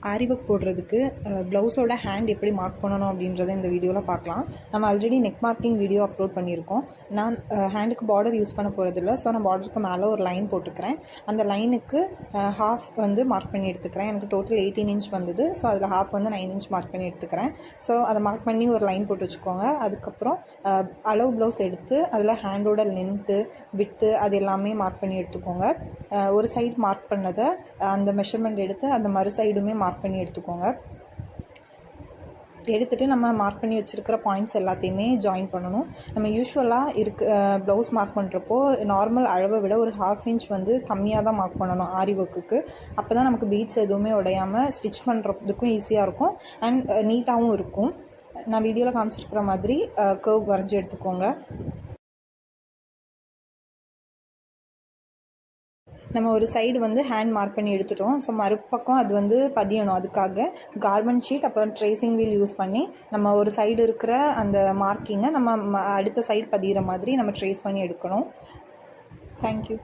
ஆரி work போடுறதுக்கு ப்ளவுஸோட hand எப்படி மார்க் பண்ணணும் அப்படின்றத இந்த வீடியோவில் பார்க்கலாம். நம்ம already neck marking video upload பண்ணியிருக்கோம். நான் ஹேண்டுக்கு பார்டர் யூஸ் பண்ண போகிறதில்ல. ஸோ நான் பார்டருக்கு மேலே ஒரு லைன் போட்டுக்கிறேன். அந்த லைனுக்கு ஹாஃப் வந்து மார்க் பண்ணி எடுத்துக்கிறேன். எனக்கு டோட்டல் 18 இன்ச் வந்தது. ஸோ அதில் ஹாஃப் வந்து 9 இன்ச் மார்க் பண்ணி எடுத்துக்கிறேன். ஸோ அதை மார்க் பண்ணி ஒரு லைன் போட்டு வச்சுக்கோங்க. அதுக்கப்புறம் அளவு ப்ளவுஸ் எடுத்து அதில் ஹேண்டோட லென்த்து விட்த்து அது எல்லாமே மார்க் பண்ணி எடுத்துக்கோங்க. ஒரு சைடு மார்க் பண்ணதை அந்த மெஷர்மெண்ட் எடுத்து அந்த மறு சைடுமே மார்க் பண்ணி எடுத்துக்கோங்க. எடுத்துகிட்டு நம்ம மார்க் பண்ணி வச்சுருக்கிற பாயிண்ட்ஸ் எல்லாத்தையுமே ஜாயின் பண்ணணும். நம்ம யூஸ்வலாக ப்ளவுஸ் மார்க் பண்ணுறப்போ நார்மல் அளவை விட ஒரு ½ இன்ச் வந்து கம்மியாக தான் மார்க் பண்ணணும் ஆரி ஒர்க்குக்கு. அப்போ தான் நமக்கு பீட்ஸ் எதுவுமே உடையாமல் ஸ்டிச் பண்ணுறதுக்கும் ஈஸியாக இருக்கும் அண்ட் நீட்டாகவும் இருக்கும். நான் வீடியோவில் காமிச்சிருக்கிற மாதிரி கர்வ் வரைஞ்சி எடுத்துக்கோங்க. நம்ம ஒரு சைடு வந்து ஹேண்ட் மார்க் பண்ணி எடுத்துட்டோம். ஸோ மறுபக்கம் அது வந்து பதியணும். அதுக்காக கார்பன் ஷீட் அப்புறம் ட்ரேசிங் வீல் யூஸ் பண்ணி நம்ம ஒரு சைடு இருக்கிற அந்த மார்க்கிங்கை நம்ம அடுத்த சைடு பதிகிற மாதிரி நம்ம ட்ரேஸ் பண்ணி எடுக்கணும். தேங்க்யூ.